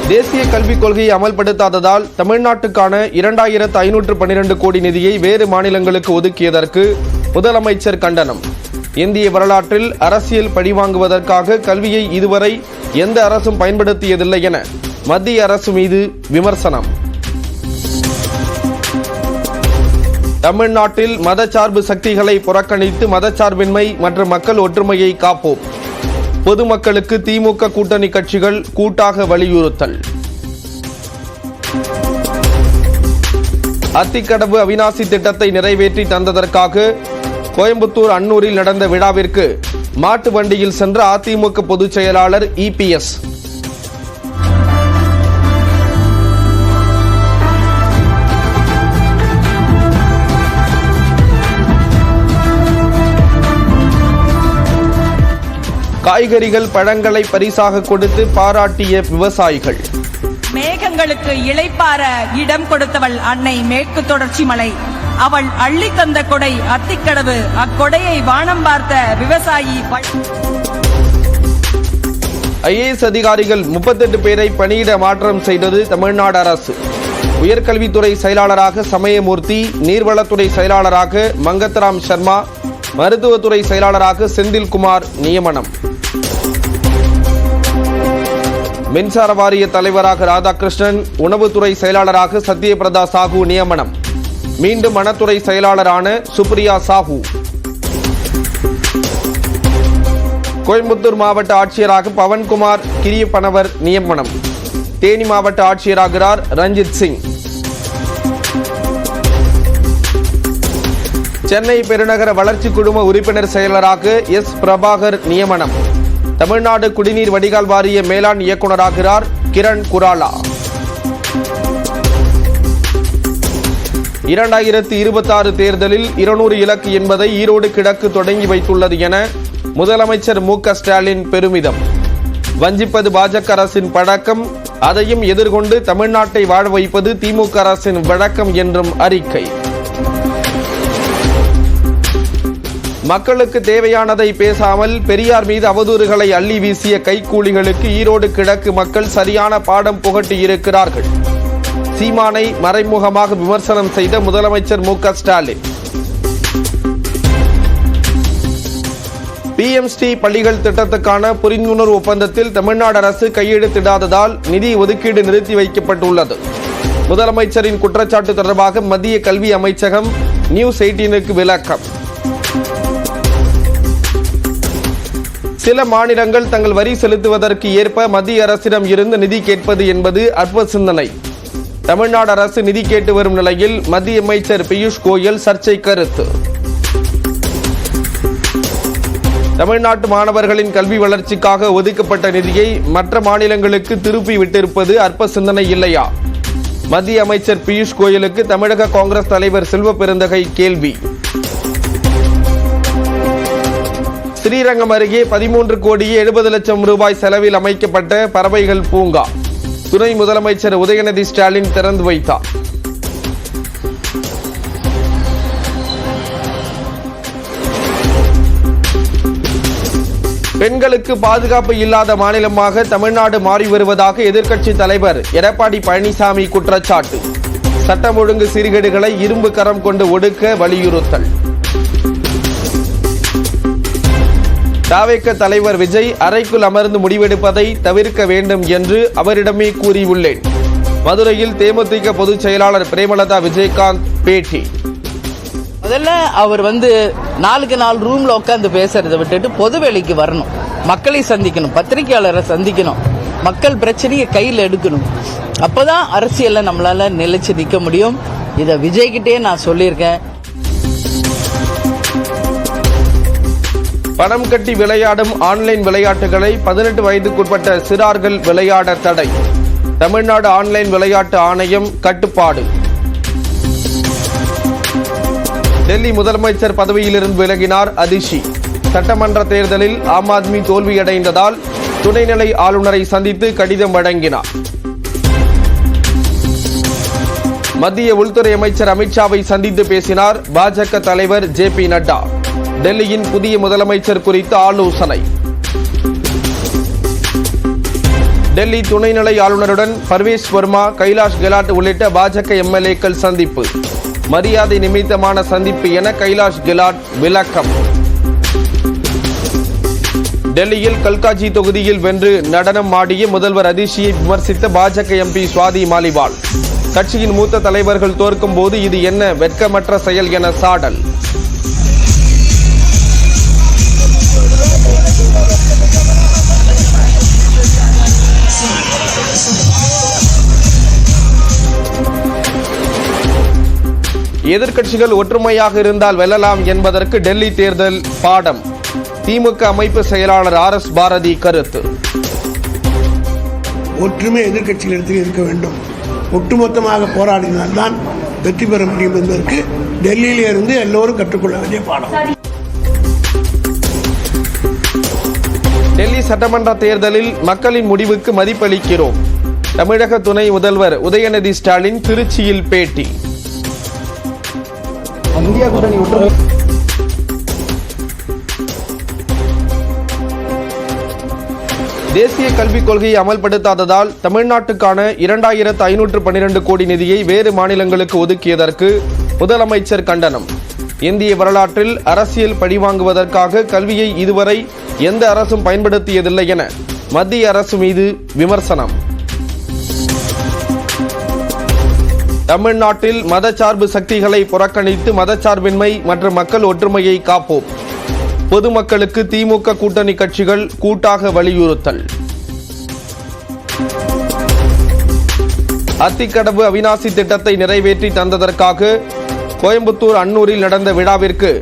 தேசிய கல்விக் கொள்கையை அமல்படுத்தாததால் தமிழ்நாட்டுக்கான 2512 கோடி நிதியை வேறு மாநிலங்களுக்கு ஒதுக்கியதற்கு முதலமைச்சர் கண்டனம். இந்திய வரலாற்றில் அரசியல் பழிவாங்குவதற்காக கல்வியை இதுவரை எந்த அரசும் பயன்படுத்தியதில்லை என மத்திய அரசு மீது விமர்சனம். தமிழ்நாட்டில் மதச்சார்பு சக்திகளை புறக்கணித்து மதச்சார்பின்மை மற்றும் மக்கள் ஒற்றுமையை காப்போம். பொதுமக்களுக்கு திமுக கூட்டணி கட்சிகள் கூட்டாக வலியுறுத்தல். அத்திக்கடவு அவிநாசி திட்டத்தை நிறைவேற்றி தந்ததற்காக கோயம்புத்தூர் அன்னூரில் நடந்த விழாவிற்கு மாட்டு வண்டியில் சென்ற அதிமுக பொதுச் செயலாளர் EPS. காய்கறிகள் பழங்களை பரிசாக கொடுத்து பாராட்டிய விவசாயிகள். மேகங்களுக்கு இளைப்பாற இடம் கொடுத்தவள் அன்னை மேற்கு தொடர்ச்சி மலை. அவள் அள்ளி தந்த கொடை அத்திக்கடவு. அக்கொடையை வானம் பார்த்த விவசாயி. IAS அதிகாரிகள் 38 பேரை பணியிட மாற்றம் செய்தது தமிழ்நாடு அரசு. உயர்கல்வித்துறை செயலாளராக சமயமூர்த்தி, நீர்வளத்துறை செயலாளராக மங்கத்ராம் சர்மா, மருத்துவத்துறை செயலாளராக செந்தில்குமார் நியமனம். மின்சார வாரிய தலைவராக ராதாகிருஷ்ணன், உணவுத்துறை செயலாளராக சத்யபிரதா சாஹூ நியமனம். மீண்டும் வனத்துறை செயலாளரான சுப்ரியா சாஹூ. கோயம்புத்தூர் மாவட்ட ஆட்சியராக பவன்குமார் கிரியப்பனவர் நியமனம். தேனி மாவட்ட ஆட்சியராகிறார் ரஞ்சித் சிங். சென்னை பெருநகர வளர்ச்சி குழும உறுப்பினர் செயலராக S. பிரபாகர் நியமனம். தமிழ்நாடு குடிநீர் வடிகால் வாரிய மேலாண் இயக்குநராகிறார் கிரண் குராலா. 2026 தேர்தலில் 200 இலக்கு என்பதை ஈரோடு கிழக்கு தொடங்கி வைத்துள்ளது என முதலமைச்சர் MK ஸ்டாலின் பெருமிதம். வஞ்சிப்பது பாஜக அரசின் பழக்கம், அதையும் எதிர்கொண்டு தமிழ்நாட்டை வாழ வைப்பது திமுக அரசின் வழக்கம் என்றும் அறிக்கை. மக்களுக்கு தேவையானதை பேசாமல் பெரியார் மீது அவதூறுகளை அள்ளி வீசிய கைக்கூலிகளுக்கு ஈரோடு கிழக்கு மக்கள் சரியான பாடம் புகட்டி இருக்கிறார்கள். சீமானை மறைமுகமாக விமர்சனம் செய்த முதலமைச்சர் MK ஸ்டாலின். PMST பள்ளிகள் திட்டத்துக்கான புரிந்துணர்வு ஒப்பந்தத்தில் தமிழ்நாடு அரசு கையெழுத்திடாததால் நிதி ஒதுக்கீடு நிறுத்தி வைக்கப்பட்டுள்ளது. முதலமைச்சரின் குற்றச்சாட்டு தொடர்பாக மத்திய கல்வி அமைச்சகம் News 18க்கு விளக்கம். சில மாநிலங்கள் தங்கள் வரி செலுத்துவதற்கு ஏற்ப மத்திய அரசிடம் இருந்து நிதி கேட்பது என்பது அற்ப சிந்தனை. தமிழ்நாடு அரசு நிதி கேட்டு வரும் நிலையில் மத்திய அமைச்சர் பியூஷ் கோயல் சர்ச்சை கருத்து. தமிழ்நாட்டு மாணவர்களின் கல்வி வளர்ச்சிக்காக ஒதுக்கப்பட்ட நிதியை மற்ற மாநிலங்களுக்கு திருப்பி விட்டிருப்பது அற்ப சிந்தனை இல்லையா? மத்திய அமைச்சர் பியூஷ் கோயலுக்கு தமிழக காங்கிரஸ் தலைவர் செல்வ பெருந்தகை கேள்வி. ஸ்ரீரங்கம் அருகே 13 கோடியே 70 லட்சம் ரூபாய் செலவில் அமைக்கப்பட்ட பறவைகள் பூங்கா துணை முதலமைச்சர் உதயநிதி ஸ்டாலின் திறந்து வைத்தார். பெண்களுக்கு பாதுகாப்பு இல்லாத மாநிலமாக தமிழ்நாடு மாறி வருவதாக எதிர்க்கட்சி தலைவர் எடப்பாடி பழனிசாமி குற்றச்சாட்டு. சட்டம் ஒழுங்கு சீர்கேடுகளை இரும்பு கரம் கொண்டு ஒடுக்க வலியுறுத்தல். தாவேக தலைவர் விஜய் அறைக்குள் அமர்ந்து முடிவெடுப்பதை தவிர்க்க வேண்டும் என்று அவரிடமே கூறியுள்ளேன். மதுரையில் தேமுதிக பொதுச் செயலாளர் பிரேமலதா விஜயகாந்த் பேட்டி. முதல்ல அவர் நாளுக்கு 4 ரூம்ல உட்காந்து பேசுறதை விட்டுட்டு பொது வேலைக்கு வரணும், மக்களை சந்திக்கணும், பத்திரிகையாளரை சந்திக்கணும், மக்கள் பிரச்சனையை கையில் எடுக்கணும். அப்பதான் அரசியல்ல நம்மளால நிலைச்சு நிற்க முடியும். இதை விஜய்கிட்டே நான் சொல்லியிருக்கேன். பணம் கட்டி விளையாடும் ஆன்லைன் விளையாட்டுகளை 18 வயதுக்குட்பட்ட சிறார்கள் விளையாட தடை. தமிழ்நாடு ஆன்லைன் விளையாட்டு ஆணையம் கட்டுப்பாடு. டெல்லி முதலமைச்சர் பதவியிலிருந்து விலகினார் அதிஷி. சட்டமன்ற தேர்தலில் ஆம் ஆத்மி தோல்வியடைந்ததால் துணைநிலை ஆளுநரை சந்தித்து கடிதம் வழங்கினார். மத்திய உள்துறை அமைச்சர் அமித்ஷாவை சந்தித்து பேசினார் பாஜக தலைவர் JP நட்டா. டெல்லியின் புதிய முதலமைச்சர் குறித்து ஆலோசனை. டெல்லி துணைநிலை ஆளுநருடன் பர்வேஸ் வர்மா, கைலாஷ் கெலாட் உள்ளிட்ட பாஜக எம்எல்ஏக்கள் சந்திப்பு. மரியாதை நிமித்தமான சந்திப்பு என கைலாஷ் கெலாட் விளக்கம். டெல்லியில் கல்காஜி தொகுதியில் வென்று நடனம் ஆடிய முதல்வர் அதிஷியை விமர்சித்த பாஜக எம்பி சுவாதி மாலிவால். கட்சியின் மூத்த தலைவர்கள் தோற்கும் போது இது என்ன வெட்கமற்ற செயல் என சாடல். எதிர்க்கட்சிகள் ஒற்றுமையாக இருந்தால் வெல்லலாம் என்பதற்கு டெல்லி தேர்தல் பாடம். திமுக அமைப்பு செயலாளர் RS பாரதி கருத்து. ஒற்றுமை எதிர்க்கட்சிகளிடத்தில் இருக்க வேண்டும். ஒட்டுமொத்தமாக போராடினால்தான் வெற்றி பெற முடியும் என்பதற்கு டெல்லியிலே இருந்து எல்லோரும் கற்றுக்கொள்ள வேண்டிய பாடம். டெல்லி சட்டமன்ற தேர்தலில் மக்களின் முடிவுக்கு மதிப்பளிக்கிறோம். தமிழக துணை முதல்வர் உதயநிதி ஸ்டாலின் திருச்சியில் பேட்டி. இந்தியா கூட்டணி தேசிய கல்விக் கொள்கையை அமல்படுத்தாததால் தமிழ்நாட்டுக்கான 2512 கோடி நிதியை வேறு மாநிலங்களுக்கு ஒதுக்கியதற்கு முதலமைச்சர் கண்டனம். இந்திய வரலாற்றில் அரசியல் பழிவாங்குவதற்காக கல்வியை இதுவரை எந்த அரசும் பயன்படுத்தியதில்லை என மத்திய அரசு மீது விமர்சனம். தமிழ்நாட்டில் மதச்சார்பு சக்திகளை புறக்கணித்து மதச்சார்பின்மை மற்றும் மக்கள் ஒற்றுமையை காப்போம். பொதுமக்களுக்கு திமுக கூட்டணி கட்சிகள் கூட்டாக வலியுறுத்தல். அத்திக்கடவு அவிநாசி திட்டத்தை நிறைவேற்றி தந்ததற்காக கோயம்புத்தூர் அன்னூரில் நடந்த விழாவிற்கு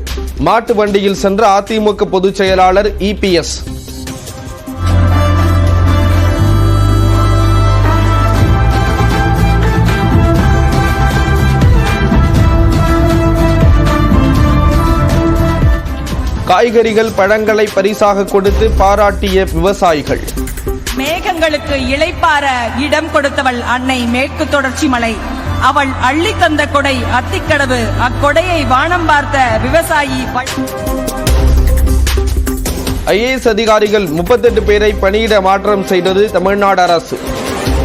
மாட்டு வண்டியில் சென்ற அதிமுக பொதுச் செயலாளர் EPS. காய்கறிகள் பழங்களை பரிசாக கொடுத்து பாராட்டிய விவசாயிகள். மேகங்களுக்கு இளைப்பாற இடம் கொடுத்தவள் அன்னை மேற்கு தொடர்ச்சி மலை. அவள் அள்ளி தந்த கொடை அத்திக்கடவு. அக்கொடையை வானம் பார்த்த விவசாயி. IAS அதிகாரிகள் 38 பேரை பணியிட மாற்றம் செய்தது தமிழ்நாடு அரசு.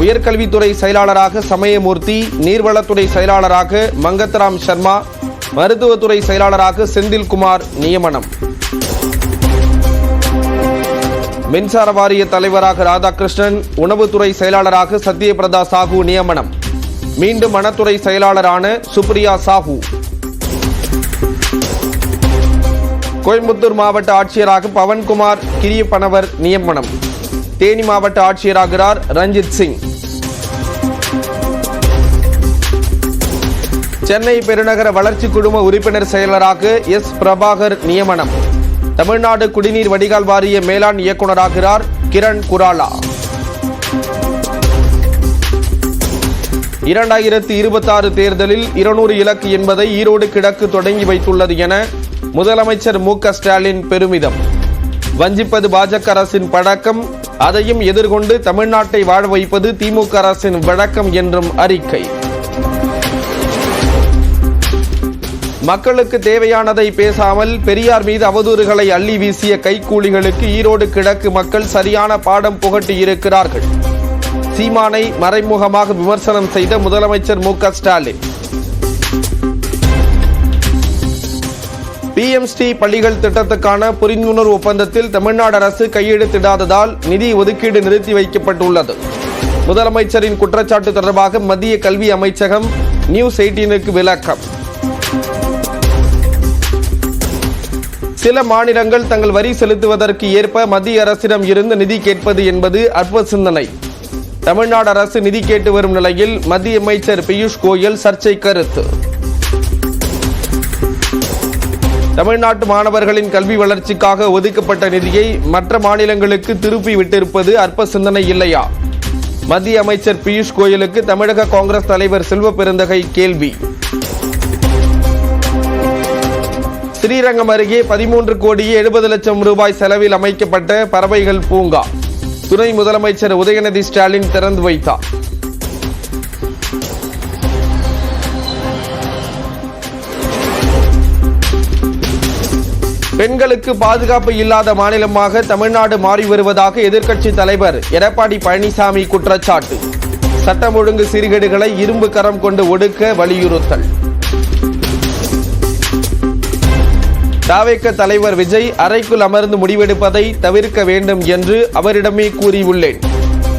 உயர்கல்வித்துறை செயலாளராக சமயமூர்த்தி, நீர்வளத்துறை செயலாளராக மங்கத்ராம் சர்மா, மருத்துவத்துறை செயலாளராக செந்தில்குமார் நியமனம். மின்சார வாரிய தலைவராக ராதாகிருஷ்ணன், உணவுத்துறை செயலாளராக சத்யபிரதா சாஹூ நியமனம். மீண்டும் வனத்துறை செயலாளரான சுப்ரியா சாஹூ. கோயம்புத்தூர் மாவட்ட ஆட்சியராக பவன்குமார் கிரியப்பனவர் நியமனம். தேனி மாவட்ட ஆட்சியராகிறார் ரஞ்சித் சிங். சென்னை பெருநகர வளர்ச்சி குழும உறுப்பினர் செயலராக S. பிரபாகர் நியமனம். தமிழ்நாடு குடிநீர் வடிகால் வாரிய மேலாண் இயக்குநராகிறார் கிரண் குராலா. 2026 தேர்தலில் 200 இலக்கு என்பதை ஈரோடு கிழக்கு தொடங்கி வைத்துள்ளது என முதலமைச்சர் MK ஸ்டாலின் பெருமிதம். வஞ்சிப்பது பாஜக அரசின் பழக்கம், அதையும் எதிர்கொண்டு தமிழ்நாட்டை வாழ வைப்பது திமுக அரசின் வழக்கம் என்றும் அறிக்கை. மக்களுக்கு தேவையானதை பேசாமல் பெரியார் மீது அவதூறுகளை அள்ளி வீசிய கைக்கூலிகளுக்கு ஈரோடு கிழக்கு மக்கள் சரியான பாடம் புகட்டியிருக்கிறார்கள். சீமானை மறைமுகமாக விமர்சனம் செய்த முதலமைச்சர் MK ஸ்டாலின். PMST பள்ளிகள் திட்டத்துக்கான புரிந்துணர்வு ஒப்பந்தத்தில் தமிழ்நாடு அரசு கையெழுத்திடாததால் நிதி ஒதுக்கீடு நிறுத்தி வைக்கப்பட்டுள்ளது. முதலமைச்சரின் குற்றச்சாட்டு தொடர்பாக மத்திய கல்வி அமைச்சகம் நியூஸ் 18க்கு விளக்கம். சில மாநிலங்கள் தங்கள் வரி செலுத்துவதற்கு ஏற்ப மத்திய அரசிடம் இருந்து நிதி கேட்பது என்பது அற்ப சிந்தனை. தமிழ்நாடு அரசு நிதி கேட்டு வரும் நிலையில் மத்திய அமைச்சர் பியூஷ் கோயல் சர்ச்சை கருத்து. தமிழ்நாட்டு மாணவர்களின் கல்வி வளர்ச்சிக்காக ஒதுக்கப்பட்ட நிதியை மற்ற மாநிலங்களுக்கு திருப்பி விட்டிருப்பது அற்ப சிந்தனை இல்லையா? மத்திய அமைச்சர் பியூஷ் கோயலுக்கு தமிழக காங்கிரஸ் தலைவர் செல்வ பெருந்தகை கேள்வி. ஸ்ரீரங்கம் அருகே 13 கோடியே 70 லட்சம் ரூபாய் செலவில் அமைக்கப்பட்ட பறவைகள் பூங்கா துணை முதலமைச்சர் உதயநிதி ஸ்டாலின் திறந்து வைத்தார். பெண்களுக்கு பாதுகாப்பு இல்லாத மாநிலமாக தமிழ்நாடு மாறி வருவதாக எதிர்க்கட்சி தலைவர் எடப்பாடி பழனிசாமி குற்றச்சாட்டு. சட்டம் ஒழுங்கு சீர்கேடுகளை இரும்பு கரம் கொண்டு ஒடுக்க வலியுறுத்தல். தாவேக தலைவர் விஜய் அறைக்குள் அமர்ந்து முடிவெடுப்பதை தவிர்க்க வேண்டும் என்று அவரிடமே கூறியுள்ளேன்.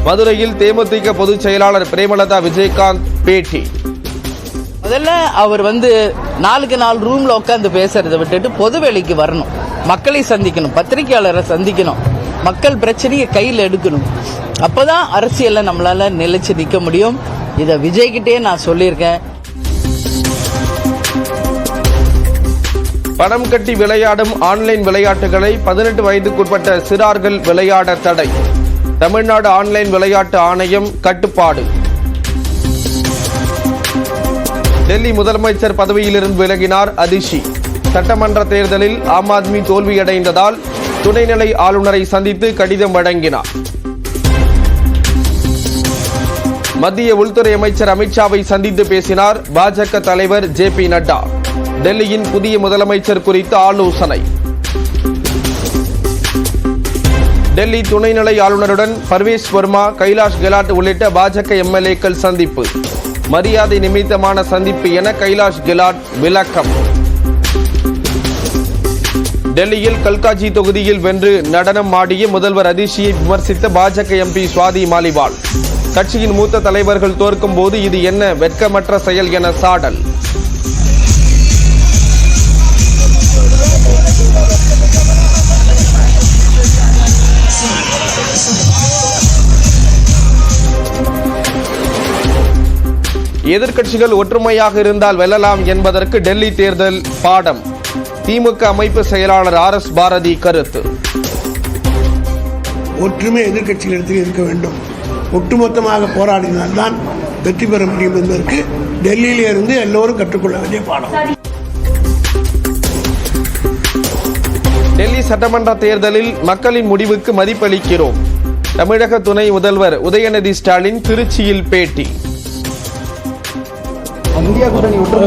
மதுரையில் தேமுதிக பொதுச் செயலாளர் பிரேமலதா விஜயகாந்த் பேட்டி. முதல்ல அவர் நாளுக்கு நாள் ரூம்ல உட்காந்து பேசுறதை விட்டுட்டு பொது வேலைக்கு வரணும், மக்களை சந்திக்கணும், பத்திரிகையாளரை சந்திக்கணும், மக்கள் பிரச்சனையை கையில் எடுக்கணும். அப்பதான் அரசியல்ல நம்மளால நிலைச்சு நிற்க முடியும். இதை விஜய்கிட்டே நான் சொல்லியிருக்கேன். பணம் கட்டி விளையாடும் ஆன்லைன் விளையாட்டுகளை 18 வயதுக்குட்பட்ட சிறார்கள் விளையாட தடை. தமிழ்நாடு ஆன்லைன் விளையாட்டு ஆணையம் கட்டுப்பாடு. டெல்லி முதலமைச்சர் பதவியிலிருந்து விலகினார் அதிஷி. சட்டமன்ற தேர்தலில் ஆம் ஆத்மி தோல்வியடைந்ததால் துணைநிலை ஆளுநரை சந்தித்து கடிதம் வழங்கினார். மத்திய உள்துறை அமைச்சர் அமித்ஷாவை சந்தித்து பேசினார் பாஜக தலைவர் JP நட்டா. டெல்லியின் புதிய முதலமைச்சர் குறித்து ஆலோசனை. டெல்லி துணைநிலை ஆளுநருடன் பர்வேஸ் வர்மா, கைலாஷ் கெலாட் உள்ளிட்ட பாஜக MLA-க்கள் சந்திப்பு. மரியாதை நிமித்தமான சந்திப்பு என கைலாஷ் கெலாட் விளக்கம். டெல்லியில் கல்காஜி தொகுதியில் வென்று நடனம் ஆடிய முதல்வர் அதிஷியை விமர்சித்த பாஜக MP சுவாதி மாலிவால். கட்சியின் மூத்த தலைவர்கள் தோற்கும் போது இது என்ன வெட்கமற்ற செயல் என சாடல். எதிர்க்கட்சிகள் ஒற்றுமையாக இருந்தால் வெல்லலாம் என்பதற்கு டெல்லி தேர்தல் பாடம். திமுக அமைப்பு செயலாளர் RS பாரதி கருத்து. ஒற்றுமை எதிர்க்கட்சிகளிடத்தில் இருக்க வேண்டும். ஒட்டுமொத்தமாக போராடினால்தான் வெற்றி பெற முடியும் என்பதற்கு டெல்லியிலே இருந்து எல்லோரும் கற்றுக்கொள்ள வேண்டிய பாடம். டெல்லி சட்டமன்ற தேர்தலில் மக்களின் முடிவுக்கு மதிப்பளிக்கிறோம். தமிழக துணை முதல்வர் உதயநிதி ஸ்டாலின் திருச்சியில் பேட்டி. இந்தியா கூட்டணி